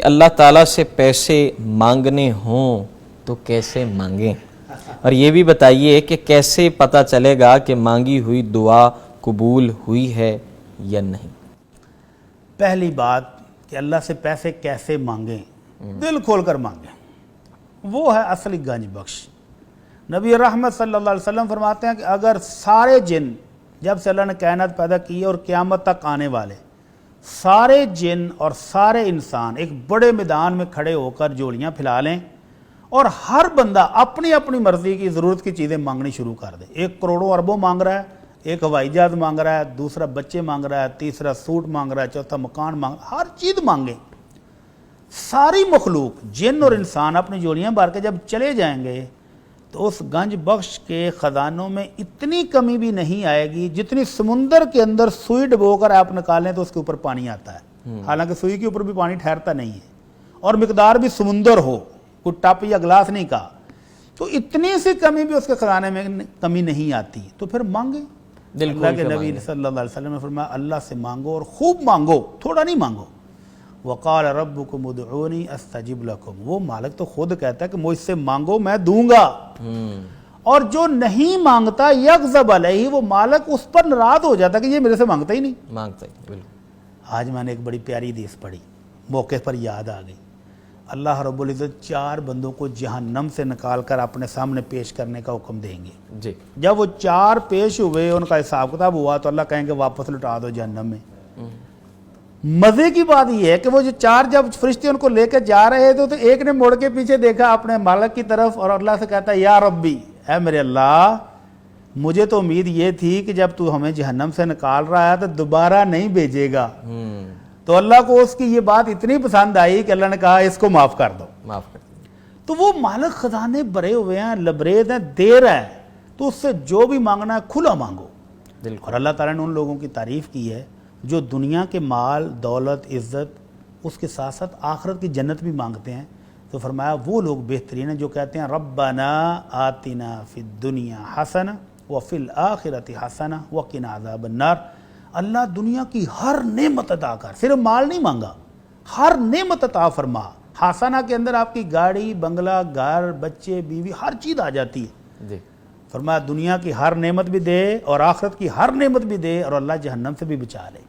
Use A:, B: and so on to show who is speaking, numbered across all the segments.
A: اللہ تعالیٰ سے پیسے مانگنے ہوں تو کیسے مانگیں، اور یہ بھی بتائیے کہ کیسے پتہ چلے گا کہ مانگی ہوئی دعا قبول ہوئی ہے یا نہیں؟
B: پہلی بات کہ اللہ سے پیسے کیسے مانگیں، دل کھول کر مانگیں، وہ ہے اصلی گنج بخش۔ نبی رحمت صلی اللہ علیہ وسلم فرماتے ہیں کہ اگر سارے جن، جب سے اللہ نے کائنات پیدا کی اور قیامت تک آنے والے سارے جن اور سارے انسان ایک بڑے میدان میں کھڑے ہو کر جوڑیاں پھیلا لیں اور ہر بندہ اپنی اپنی مرضی کی ضرورت کی چیزیں مانگنی شروع کر دے، ایک کروڑوں اربوں مانگ رہا ہے، ایک ہوائی جہاز مانگ رہا ہے، دوسرا بچے مانگ رہا ہے، تیسرا سوٹ مانگ رہا ہے، چوتھا مکان مانگ رہا ہے، ہر چیز مانگیں، ساری مخلوق جن اور انسان اپنی جوڑیاں بھر کے جب چلے جائیں گے تو اس گنج بخش کے خزانوں میں اتنی کمی بھی نہیں آئے گی جتنی سمندر کے اندر سوئی ڈبو کر آپ نکالیں تو اس کے اوپر پانی آتا ہے، حالانکہ سوئی کے اوپر بھی پانی ٹھہرتا نہیں ہے، اور مقدار بھی سمندر ہو، کوئی ٹپ یا گلاس نہیں کہا، تو اتنی سی کمی بھی اس کے خزانے میں کمی نہیں آتی، تو پھر مانگیں۔ اللہ کے نبی صلی اللہ علیہ وسلم نے فرمایا اللہ سے مانگو اور خوب مانگو، تھوڑا نہیں مانگو۔ وقال ربکم ادعونی استجب لکم، وہ مالک تو خود کہتا ہے کہ مجھ سے مانگو میں دوں گا، اور جو نہیں مانگتا یغضب علیہ، وہ مالک اس پر ناراض ہو جاتا ہے کہ یہ میرے سے مانگتا ہی نہیں
A: بالکل۔
B: آج میں نے ایک بڑی پیاری حدیث پڑھی، موقع پر یاد آ گئی، اللہ رب العزت 4 بندوں کو جہنم سے نکال کر اپنے سامنے پیش کرنے کا حکم دیں گے۔
A: جی،
B: جب وہ 4 پیش ہوئے، ان کا حساب کتاب ہوا تو اللہ کہیں گے واپس لٹا دو جہنم میں۔ مزے کی بات یہ ہے کہ وہ جو 4 جب فرشتے ان کو لے کے جا رہے تھے تو ایک نے مڑ کے پیچھے دیکھا اپنے مالک کی طرف اور اللہ سے کہتا ہے یا ربی، اے میرے اللہ، مجھے تو امید یہ تھی کہ جب تو ہمیں جہنم سے نکال رہا ہے تو دوبارہ نہیں بھیجے گا۔ تو اللہ کو اس کی یہ بات اتنی پسند آئی کہ اللہ نے کہا اس کو معاف کر دو،
A: معاف کر دیں۔
B: تو وہ مالک خزانے بھرے ہوئے ہیں، لبریز ہیں، دیر ہے، تو اس سے جو بھی مانگنا ہے کھلا مانگو۔ اور اللہ تعالیٰ نے ان لوگوں کی تعریف کی ہے جو دنیا کے مال، دولت، عزت، اس کے ساتھ ساتھ آخرت کی جنت بھی مانگتے ہیں، تو فرمایا وہ لوگ بہترین ہیں جو کہتے ہیں ربنا آتنا فی الدنیا حسنہ وفی الآخرۃ حسنہ وقنا عذاب النار، اللہ دنیا کی ہر نعمت عطا کر، صرف مال نہیں مانگا، ہر نعمت عطا فرما۔ حسنہ کے اندر آپ کی گاڑی، بنگلہ، گھر، بچے، بیوی، ہر چیز آ جاتی ہے۔
A: جی،
B: فرمایا دنیا کی ہر نعمت بھی دے اور آخرت کی ہر نعمت بھی دے اور اللہ جہنم سے بھی بچا لے۔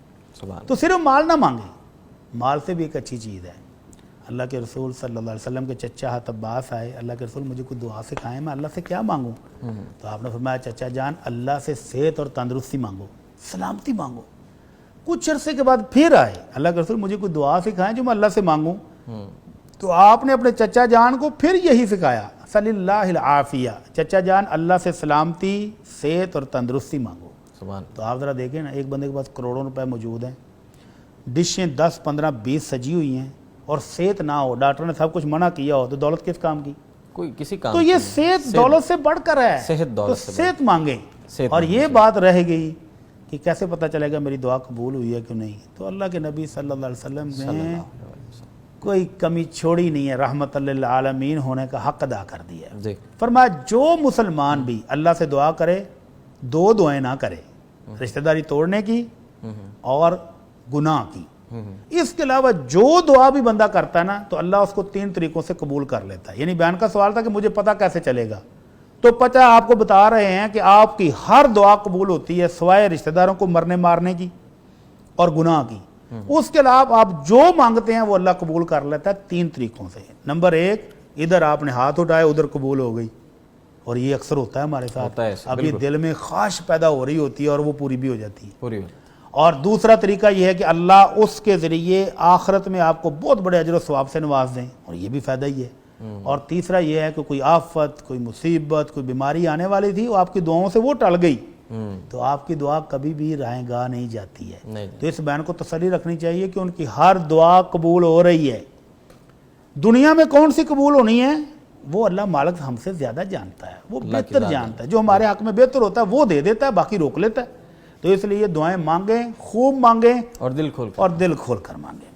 B: تو صرف مال نہ مانگیں، مال سے بھی ایک اچھی چیز ہے۔ اللہ کے رسول صلی اللہ علیہ وسلم کے چچا حضرت عباس آئے، اللہ کے رسول مجھے کوئی دعا سکھائیں، میں اللہ سے کیا مانگوں؟ تو آپ نے فرمایا چچا جان اللہ سے صحت اور تندرستی مانگو، سلامتی مانگو۔ کچھ عرصے کے بعد پھر آئے، اللہ کے رسول مجھے کوئی دعا سکھائیں جو میں اللہ سے مانگوں۔ تو آپ نے اپنے چچا جان کو پھر یہی سکھایا، صلی اللہ العافیہ، چچا جان اللہ سے سلامتی، صحت اور تندرستی مانگو۔ تو آپ ذرا دیکھیں نا، ایک بندے کے پاس کروڑوں روپے موجود ہیں، ڈشیں 10، 15، 20 سجی ہوئی ہیں، اور صحت نہ ہو، ڈاکٹر نے سب کچھ منع کیا ہو، تو دولت کس کام کی؟
A: کوئی کسی کام
B: تو یہ صحت دولت سے بڑھ کر ہے، تو صحت مانگیں۔ اور یہ بات رہ گئی کہ کیسے پتہ چلے گا میری دعا قبول ہوئی ہے کہ نہیں؟ تو اللہ کے نبی صلی اللہ علیہ وسلم نے کوئی کمی چھوڑی نہیں ہے، رحمت للعالمین ہونے کا حق ادا کر دیا ہے۔ فرمایا جو مسلمان بھی اللہ سے دعا کرے 2 دعائیں نہ کرے، رشتہ داری توڑنے کی اور گناہ کی، اس کے علاوہ جو دعا بھی بندہ کرتا ہے نا تو اللہ اس کو 3 طریقوں سے قبول کر لیتا ہے۔ یعنی بیان کا سوال تھا کہ مجھے پتہ کیسے چلے گا، تو پتہ آپ کو بتا رہے ہیں کہ آپ کی ہر دعا قبول ہوتی ہے سوائے رشتہ داروں کو مرنے مارنے کی اور گناہ کی، اس کے علاوہ آپ جو مانگتے ہیں وہ اللہ قبول کر لیتا ہے 3 طریقوں سے۔ نمبر 1، ادھر آپ نے ہاتھ اٹھائے ادھر قبول ہو گئی، اور یہ اکثر ہوتا ہے ہمارے ساتھ، اب یہ دل میں خواہش پیدا ہو رہی ہوتی ہے اور وہ پوری بھی ہو جاتی ہے۔ اور دوسرا طریقہ یہ ہے کہ اللہ اس کے ذریعے آخرت میں آپ کو بہت بڑے اجر و ثواب سے نواز دیں، اور یہ بھی فائدہ ہی ہے۔ اور تیسرا یہ ہے کہ کوئی آفت، کوئی مصیبت، کوئی بیماری آنے والی تھی، وہ آپ کی دعاؤں سے وہ ٹل گئی، تو آپ کی دعا کبھی بھی رائے گاہ نہیں جاتی ہے۔ تو اس بہن کو تسلی رکھنی چاہیے کہ ان کی ہر دعا قبول ہو رہی ہے۔ دنیا میں کون سی قبول ہونی ہے وہ اللہ مالک ہم سے زیادہ جانتا ہے، وہ بہتر جانتا ہے، جو ہمارے حق میں بہتر ہوتا ہے وہ دے دیتا ہے، باقی روک لیتا ہے۔ تو اس لیے دعائیں مانگیں، خوب مانگیں،
A: اور دل کھول کر
B: مانگیں۔